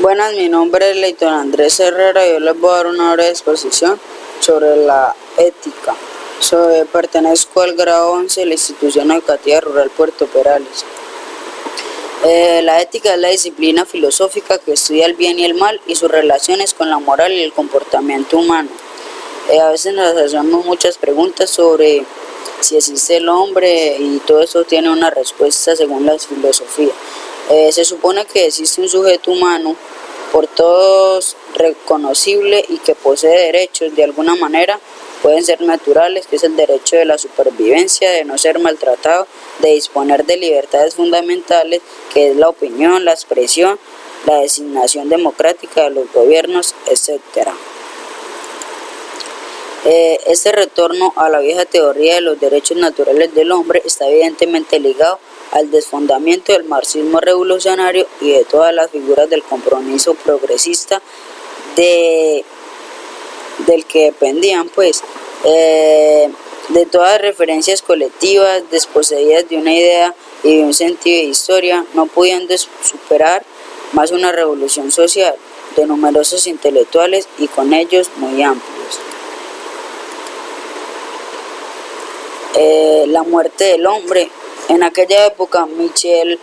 Buenas, mi nombre es Leighton Andrés Herrera y yo les voy a dar una breve exposición sobre la ética. Pertenezco al grado 11 de la Institución Educativa Rural Puerto Perales. La ética es la disciplina filosófica que estudia el bien y el mal y sus relaciones con la moral y el comportamiento humano. A veces nos hacemos muchas preguntas sobre si existe el hombre y todo eso tiene una respuesta según la filosofía. Se supone que existe un sujeto humano por todos reconocible y que posee derechos de alguna manera, pueden ser naturales, que es el derecho de la supervivencia, de no ser maltratado, de disponer de libertades fundamentales, que es la opinión, la expresión, la designación democrática de los gobiernos, etc. Este retorno a la vieja teoría de los derechos naturales del hombre está evidentemente ligado al desfondamiento del marxismo revolucionario y de todas las figuras del compromiso progresista del que dependían, de todas las referencias colectivas desposeídas de una idea y de un sentido de historia, no pudiendo superar más una revolución social de numerosos intelectuales y con ellos muy amplios. La muerte del hombre. En aquella época, Michel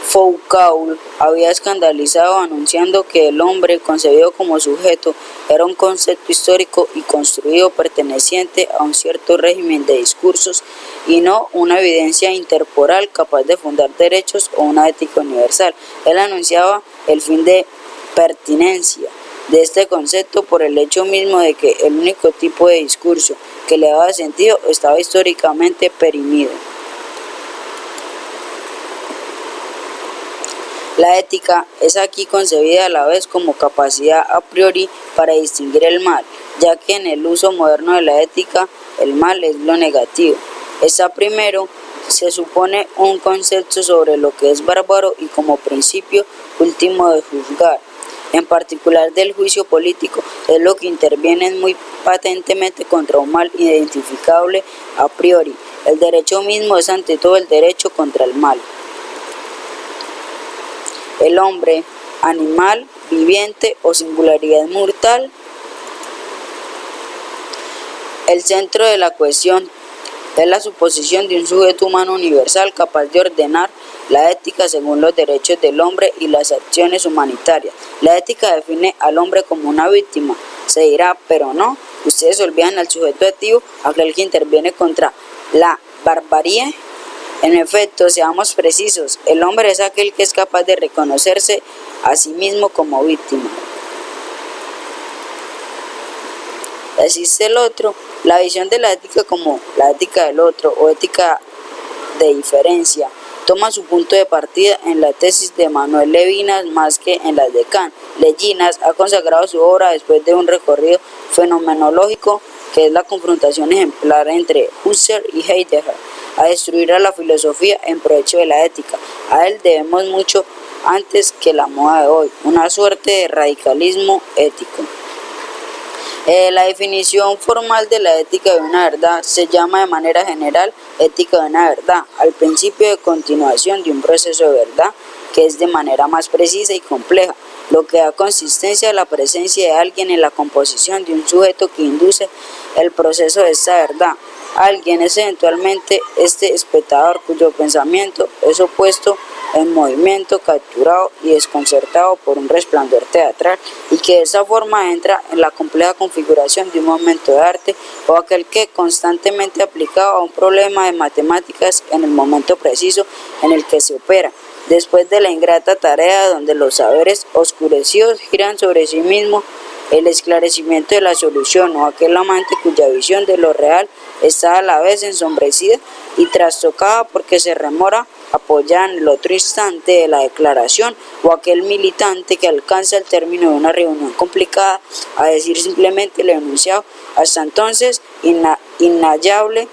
Foucault había escandalizado anunciando que el hombre, concebido como sujeto, era un concepto histórico y construido perteneciente a un cierto régimen de discursos y no una evidencia interporal capaz de fundar derechos o una ética universal. Él anunciaba el fin de pertinencia de este concepto por el hecho mismo de que el único tipo de discurso que le daba sentido estaba históricamente perimido. La ética es aquí concebida a la vez como capacidad a priori para distinguir el mal, ya que en el uso moderno de la ética el mal es lo negativo. Esta primero se supone un concepto sobre lo que es bárbaro y como principio último de juzgar. En particular del juicio político, es lo que interviene muy patentemente contra un mal identificable a priori. El derecho mismo es ante todo el derecho contra el mal. El hombre, animal, viviente o singularidad mortal. El centro de la cuestión es la suposición de un sujeto humano universal capaz de ordenar la ética según los derechos del hombre y las acciones humanitarias. La ética define al hombre como una víctima. Se dirá, pero no, ustedes olvidan al sujeto activo, aquel que interviene contra la barbarie. En efecto, seamos precisos, el hombre es aquel que es capaz de reconocerse a sí mismo como víctima. Existe el otro, la visión de la ética como la ética del otro o ética de diferencia. Toma su punto de partida en la tesis de Manuel Levinas más que en las de Kant. Levinas ha consagrado su obra después de un recorrido fenomenológico que es la confrontación ejemplar entre Husserl y Heidegger, a destruir a la filosofía en provecho de la ética. A él debemos mucho antes que la moda de hoy, una suerte de radicalismo ético. La definición formal de la ética de una verdad se llama de manera general ética de una verdad, al principio de continuación de un proceso de verdad que es de manera más precisa y compleja, lo que da consistencia a la presencia de alguien en la composición de un sujeto que induce el proceso de esta verdad. Alguien es eventualmente este espectador cuyo pensamiento es opuesto en movimiento, capturado y desconcertado por un resplandor teatral y que de esa forma entra en la compleja configuración de un momento de arte o aquel que constantemente aplicado a un problema de matemáticas en el momento preciso en el que se opera. Después de la ingrata tarea donde los saberes oscurecidos giran sobre sí mismos, el esclarecimiento de la solución o aquel amante cuya visión de lo real está a la vez ensombrecida y trastocada porque se remora apoyada en el otro instante de la declaración o aquel militante que alcanza el término de una reunión complicada a decir simplemente el enunciado hasta entonces inhallable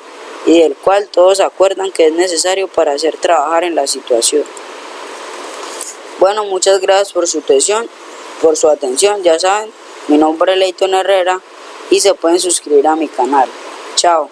y del cual todos acuerdan que es necesario para hacer trabajar en la situación. Bueno, muchas gracias por su atención, ya saben, mi nombre es Leighton Herrera y se pueden suscribir a mi canal. Chao.